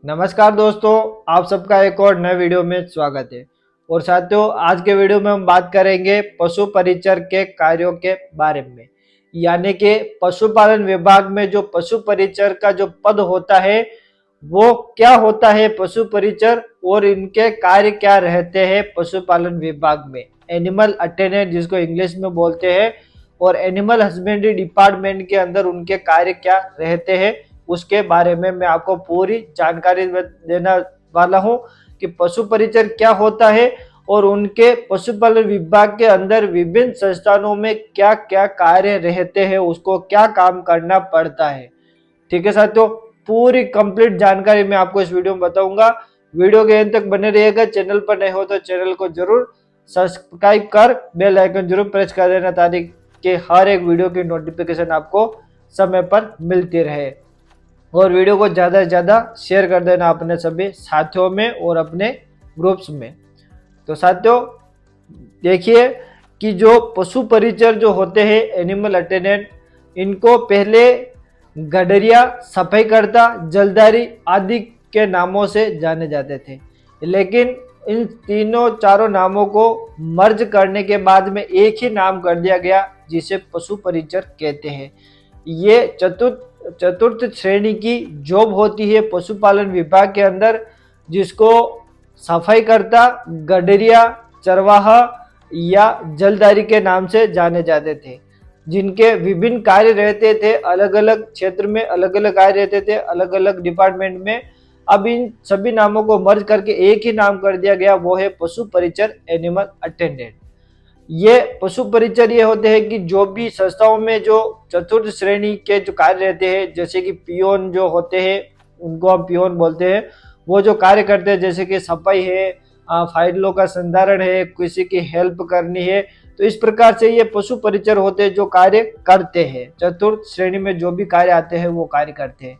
नमस्कार दोस्तों, आप सबका एक और नए वीडियो में स्वागत है। और साथियों, आज के वीडियो में हम बात करेंगे पशु परिचर के कार्यों के बारे में। यानी कि पशुपालन विभाग में जो पशु परिचर का जो पद होता है वो क्या होता है, पशु परिचर, और इनके कार्य क्या रहते हैं पशुपालन विभाग में। एनिमल अटेंडेंट जिसको इंग्लिश में बोलते हैं, और एनिमल हस्बेंड्री डिपार्टमेंट के अंदर उनके कार्य क्या रहते हैं, उसके बारे में मैं आपको पूरी जानकारी देना वाला हूं कि पशु परिचर क्या होता है और उनके पशुपालन विभाग के अंदर विभिन्न संस्थानों में क्या क्या कार्य रहते हैं, उसको क्या काम करना पड़ता है। ठीक है साथियों, पूरी कंप्लीट जानकारी मैं आपको इस वीडियो में बताऊंगा। वीडियो के अंत तक बने रहिएगा। चैनल पर नए हो तो चैनल को जरूर सब्सक्राइब कर बेल आइकन जरूर प्रेस कर देना, ताकि हर एक वीडियो की नोटिफिकेशन आपको समय पर मिलती रहे। और वीडियो को ज़्यादा से ज़्यादा शेयर कर देना अपने सभी साथियों में और अपने ग्रुप्स में। तो साथियों देखिए कि जो पशु परिचर जो होते हैं एनिमल अटेंडेंट, इनको पहले गडरिया, सफाईकर्ता, जलदारी आदि के नामों से जाने जाते थे। लेकिन इन तीनों चारों नामों को मर्ज करने के बाद में एक ही नाम कर दिया गया जिसे पशु परिचर कहते हैं। ये चतुर्थ श्रेणी की जॉब होती है पशुपालन विभाग के अंदर, जिसको सफाईकर्ता, गडरिया, चरवाहा या जलदारी के नाम से जाने जाते थे, जिनके विभिन्न कार्य रहते थे। अलग अलग क्षेत्र में अलग अलग कार्य रहते थे, अलग अलग डिपार्टमेंट में। अब इन सभी नामों को मर्ज करके एक ही नाम कर दिया गया, वो है पशु परिचर, एनिमल अटेंडेंट। ये पशु परिचर ये होते हैं कि जो भी संस्थाओं में जो चतुर्थ श्रेणी के जो कार्य रहते हैं, जैसे कि पियोन जो होते हैं, उनको हम पियोन बोलते हैं, वो जो कार्य करते हैं जैसे कि सफाई है, फाइलों का संधारण है, किसी की हेल्प करनी है, तो इस प्रकार से ये पशु परिचर होते हैं जो कार्य करते हैं। चतुर्थ श्रेणी में जो भी कार्य आते हैं वो कार्य करते हैं।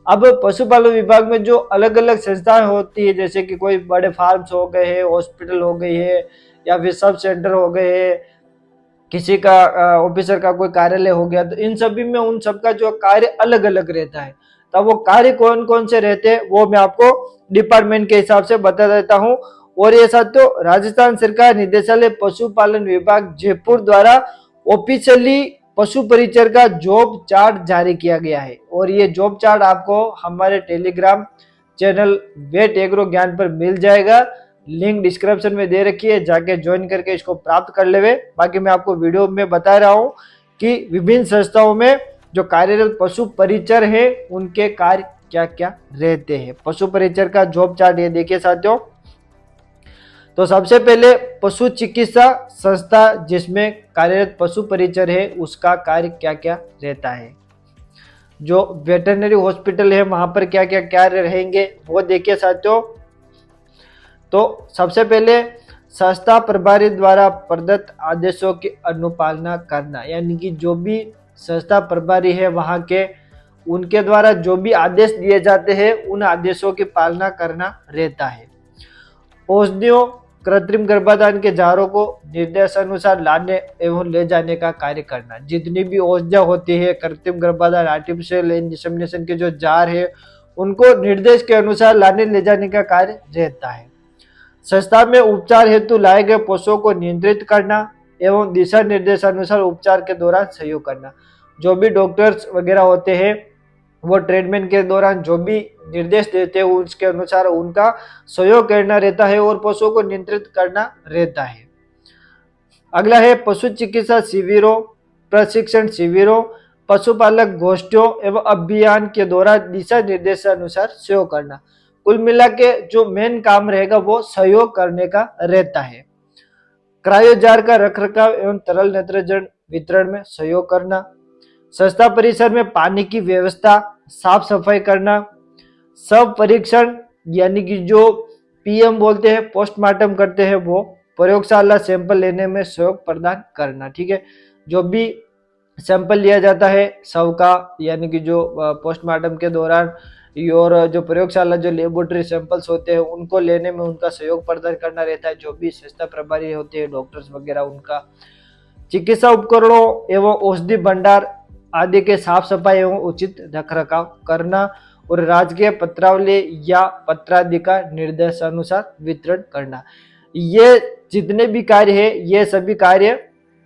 अब पशुपालन विभाग में जो अलग अलग संस्थाएं होती है, जैसे कि कोई बड़े फार्म्स हो गए हैं, हॉस्पिटल हो गई है, या फिर सब सेंटर हो गए हैं, किसी का ऑफिसर का कोई कार्यालय हो गया, तो इन सभी में उन सबका जो कार्य अलग अलग रहता है। तब वो कार्य कौन कौन से रहते हैं वो मैं आपको डिपार्टमेंट के हिसाब से बता देता हूँ। और ये साथियों, राजस्थान सरकार निदेशालय पशुपालन विभाग जयपुर द्वारा ऑफिशियली पशु परिचर का जॉब चार्ट जारी किया गया है। और ये जॉब चार्ट आपको हमारे टेलीग्राम चैनल वेट एग्रो ज्ञान पर मिल जाएगा। लिंक डिस्क्रिप्शन में दे रखी है, जाके ज्वाइन करके इसको प्राप्त कर लेवे। बाकी मैं आपको वीडियो में बता रहा हूँ कि विभिन्न संस्थाओं में जो कार्यरत पशु परिचर है उनके कार्य क्या क्या रहते हैं। पशु परिचर का जॉब चार्ट ये देखिए साथियों। तो सबसे पहले पशु चिकित्सा संस्था जिसमें कार्यरत पशु परिचर है उसका कार्य क्या क्या रहता है। जो वेटरनरी हॉस्पिटल है वहां पर क्या क्या कार्य रहेंगे वो देखिए साथियों। तो सबसे पहले संस्था प्रभारी द्वारा प्रदत्त आदेशों की अनुपालना करना, यानी कि जो भी संस्था प्रभारी है वहां के, उनके द्वारा जो भी आदेश दिए जाते हैं उन आदेशों की पालना करना रहता है। औषधियों, कृत्रिम गर्भाधान के जारों को निर्देशानुसार लाने एवं ले जाने का कार्य करना। जितनी भी औषधियां होती है, कृत्रिम गर्भाधान, आर्टिफिशियल इंसेमिनेशन के जो जार है, उनको निर्देश के अनुसार लाने ले जाने का कार्य रहता है। संस्था में उपचार हेतु लाए गए पशुओं को नियंत्रित करना एवं दिशा निर्देशानुसार उपचार के दौरान सहयोग करना। जो भी डॉक्टर्स वगैरह होते हैं वो ट्रीटमेंट के दौरान जो भी निर्देश देते हैं उसके अनुसार उनका सहयोग करना रहता है और पशुओं को नियंत्रित करना रहता है। अगला है पशु चिकित्सा शिविरों, प्रशिक्षण शिविरों, पशुपालक गोष्ठियों एवं अभियान के दौरान दिशा निर्देशानुसार सहयोग करना। कुल मिला के जो मेन काम रहेगा वो सहयोग करने का रहता है। क्रायोजार का रखरखाव एवं तरल नाइट्रोजन वितरण में सहयोग करना। संस्था परिसर में पानी की व्यवस्था, साफ सफाई करना। सब परीक्षण यानी कि जो पीएम बोलते हैं, पोस्टमार्टम करते हैं, वो प्रयोगशाला सैंपल लेने में सहयोग प्रदान करना। ठीक है, जो भी सैंपल लिया जाता है शव का, यानी कि जो पोस्टमार्टम के दौरान, और जो प्रयोगशाला जो लेबोरेटरी सैंपल्स होते हैं उनको लेने में उनका सहयोग प्रदान करना रहता है। जो भी संस्था प्रभारी होते हैं, डॉक्टर्स वगैरह, उनका चिकित्सा उपकरणों एवं औषधि भंडार आदि के साफ सफाई एवं उचित रखरखाव करना और राजकीय पत्रावली या पत्रादि का निर्देशानुसार वितरण करना। ये जितने भी कार्य है ये सभी कार्य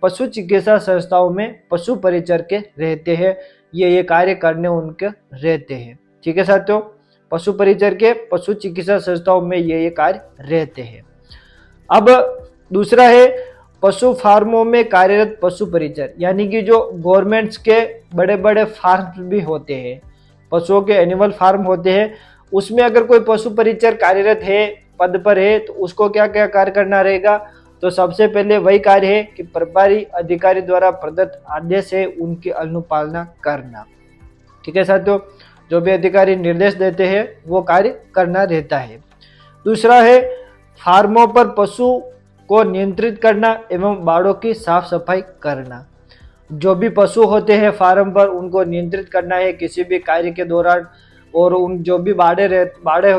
पशु चिकित्सा संस्थाओं में पशु परिचर के रहते हैं, ये कार्य करने उनके रहते हैं। ठीक है साथियों, पशु परिचर के पशु चिकित्सा संस्थाओं में ये कार्य रहते हैं। अब दूसरा है पशु फार्मों में कार्यरत पशु परिचर, यानी कि जो गवर्नमेंट्स के बड़े बड़े फार्म भी होते हैं, पशुओं के एनिमल फार्म होते हैं, उसमें अगर कोई पशु परिचर कार्यरत है, पद पर है, तो उसको क्या क्या कार्य करना रहेगा। तो सबसे पहले वही कार्य है कि प्रभारी अधिकारी द्वारा प्रदत्त आदेश है उनकी अनुपालना करना। ठीक है साथियों, जो भी अधिकारी निर्देश देते हैं वो कार्य करना रहता है। दूसरा है फार्मों पर पशु को नियंत्रित करना एवं बाड़ों की साफ सफाई करना। जो भी पशु होते हैं फार्म पर उनको नियंत्रित करना है किसी भी कार्य के दौरान, और उन जो भी बाड़े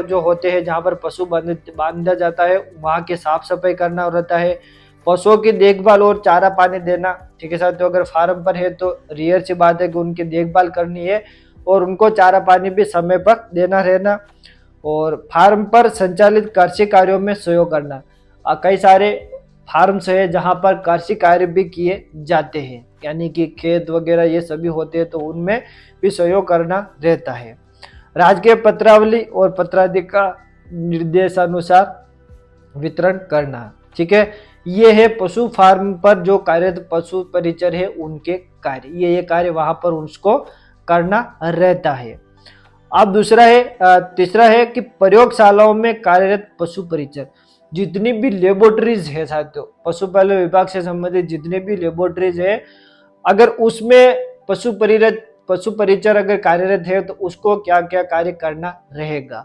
जो होते हैं जहाँ पर पशु बांधा जाता है वहाँ की साफ सफाई करना रहता है। पशुओं की देखभाल और चारा पानी देना। ठीक है साथियों, अगर फार्म पर है तो रियर सी बात है कि उनकी देखभाल करनी है और उनको चारा पानी भी समय पर देना रहना। और फार्म पर संचालित कृषि कार्यों में सहयोग करना। कई सारे फार्म्स है जहाँ पर कृषि कार्य भी किए जाते हैं, यानी कि खेत वगैरह ये सभी होते हैं, तो उनमें भी सहयोग करना रहता है। राजकीय पत्रावली और पत्रादि का निर्देशानुसार वितरण करना। ठीक है, ये है पशु फार्म पर जो कार्यरत पशु परिचर है उनके कार्य, ये कार्य वहां पर उसको करना रहता है। अब तीसरा है कि प्रयोगशालाओं में कार्यरत पशु परिचर। जितनी भी लेबोरेटरीज है साथियों, पशुपालन विभाग से संबंधित जितने भी लेबोरेटरीज है, अगर उसमें पशु परिचर अगर कार्यरत है तो उसको क्या क्या कार्य करना रहेगा।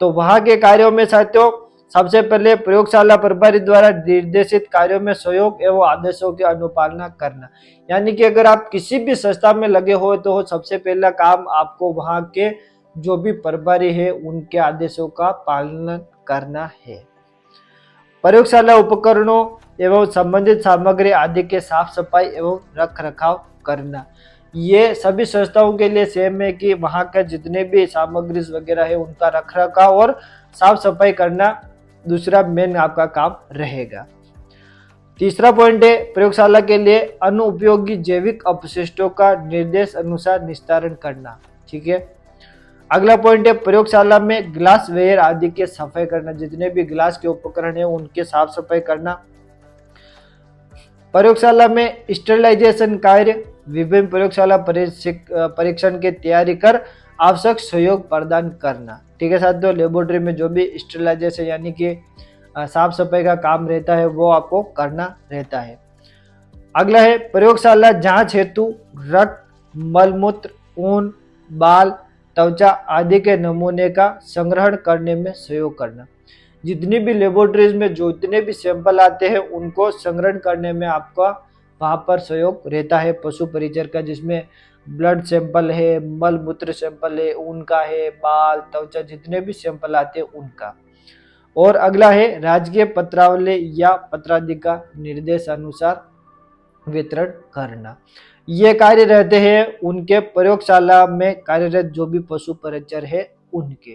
तो वहां के कार्यों में साथियों सबसे पहले प्रयोगशाला प्रभारी द्वारा निर्देशित कार्यों में सहयोग एवं आदेशों की अनुपालना करना। यानी कि अगर आप किसी भी संस्था में लगे हो तो सबसे पहला काम आपको वहां के जो भी प्रभारी है उनके आदेशों का पालन करना है। प्रयोगशाला उपकरणों एवं संबंधित सामग्री आदि के साफ सफाई एवं रख रखाव करना। ये सभी संस्थाओं के लिए सेम है कि वहां का जितने भी सामग्री वगैरह है उनका रख रखाव और साफ सफाई करना दूसरा मेन आपका काम रहेगा। तीसरा पॉइंट है प्रयोगशाला के लिए अनुपयोगी जैविक अपशिष्टों का निर्देश अनुसार निस्तारण करना। ठीक है, अगला पॉइंट है प्रयोगशाला में ग्लास वेयर आदि के सफाई करना। जितने भी ग्लास के उपकरण है उनके साफ सफाई करना। प्रयोगशाला में स्टरलाइजेशन कार्य, विभिन्न प्रयोगशाला परीक्षण की तैयारी कर आवश्यक सहयोग प्रदान करना। ठीक है साथियों, लेबोरेटरी में जो भी स्टरलाइजेशन यानी कि साफ सफाई का काम रहता है वो आपको करना रहता है। अगला है प्रयोगशाला जांच हेतु रक्त, मलमूत्र, ऊन, बाल, त्वचा आदि के नमूने का संग्रहण करने में सहयोग करना। जितनी भी लेबोरेटरीज में जो इतने भी सैंपल आते हैं उनको संग्रहण करने में आपका वहां पर सहयोग रहता है पशु परिचर का, जिसमें ब्लड सैंपल है, मल मूत्र सैंपल है, उनका है, बाल, त्वचा जितने भी सैंपल आते हैं उनका। और अगला है राजकीय पत्रावली या पत्रादि का निर्देश अनुसार वितरण करना। ये कार्य रहते हैं उनके प्रयोगशाला में कार्यरत जो भी पशु परिचर है उनके।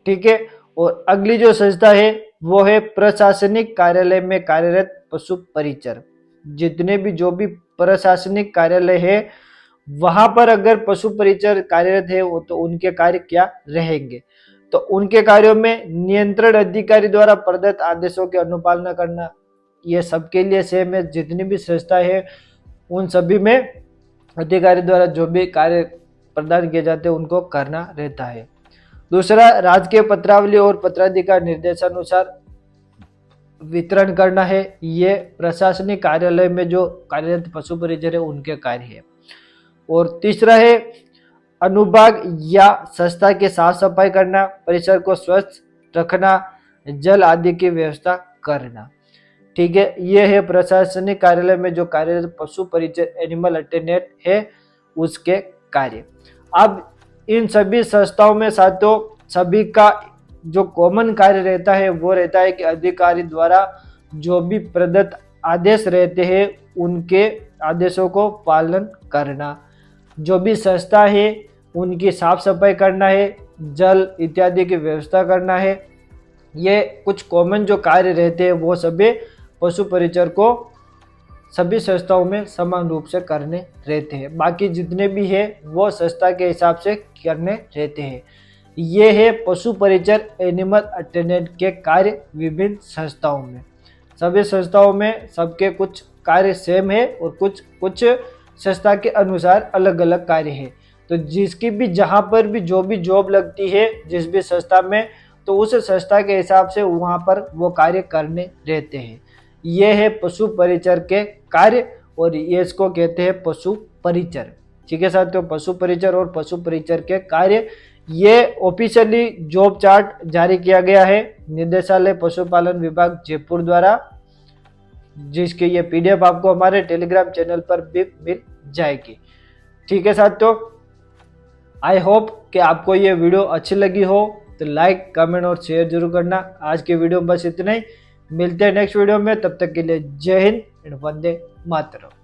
ठीक है, और अगली जो संस्था है वो है प्रशासनिक कार्यालय में कार्यरत पशु परिचर। जितने भी जो भी प्रशासनिक कार्यालय है वहां पर अगर पशु परिचर कार्यरत है वो तो उनके कार्य क्या रहेंगे। तो उनके कार्यों में नियंत्रण अधिकारी द्वारा प्रदत्त आदेशों की अनुपालना करना। ये सबके लिए सेम है, जितनी भी संस्था है उन सभी में अधिकारी द्वारा जो भी कार्य प्रदान किए जाते हैं उनको करना रहता है। दूसरा राजकीय पत्रावली और पत्रादि का निर्देशानुसार वितरण करना है। ये प्रशासनिक कार्यालय में जो कार्यरत पशु परिचर है उनके कार्य है। और तीसरा है अनुभाग या संस्था की साफ सफाई करना, परिसर को स्वच्छ रखना, जल आदि की व्यवस्था करना। ठीक है, ये है प्रशासनिक कार्यालय में जो कार्यरत पशु परिचर एनिमल अटेंडेंट है उसके कार्य। अब इन सभी संस्थाओं में साथियों सभी का जो कॉमन कार्य रहता है वो रहता है कि अधिकारी द्वारा जो भी प्रदत्त आदेश रहते हैं उनके आदेशों को पालन करना। जो भी संस्था है उनकी साफ सफाई करना है, जल इत्यादि की व्यवस्था करना है। ये कुछ कॉमन जो कार्य रहते हैं वो सभी पशु परिचर को सभी संस्थाओं में समान रूप से करने रहते हैं। बाकी जितने भी है वो संस्था के हिसाब से करने रहते हैं। ये है पशु परिचर एनिमल अटेंडेंट के कार्य विभिन्न संस्थाओं में। सभी संस्थाओं में सबके कुछ कार्य सेम है और कुछ संस्था के अनुसार अलग अलग कार्य है। तो जिसकी भी जहाँ पर भी जो भी जॉब लगती है जिस भी संस्था में, तो उस संस्था के हिसाब से वहाँ पर वो कार्य करने रहते हैं। ये है पशु परिचर के कार्य और ये इसको कहते हैं पशु परिचर। ठीक है साथियों, पशु परिचर और पशु परिचर के कार्य ये ऑफिशियली जॉब चार्ट जारी किया गया है निदेशालय पशुपालन विभाग जयपुर द्वारा, जिसके ये पीडीएफ आपको हमारे टेलीग्राम चैनल पर भी मिल जाएगी। ठीक है साथियों, आई होप कि आपको ये वीडियो अच्छी लगी हो, तो लाइक कमेंट और शेयर जरूर करना। आज की वीडियो में बस इतना ही, मिलते हैं नेक्स्ट वीडियो में, तब तक के लिए जय हिंद एंड वंदे मातरम।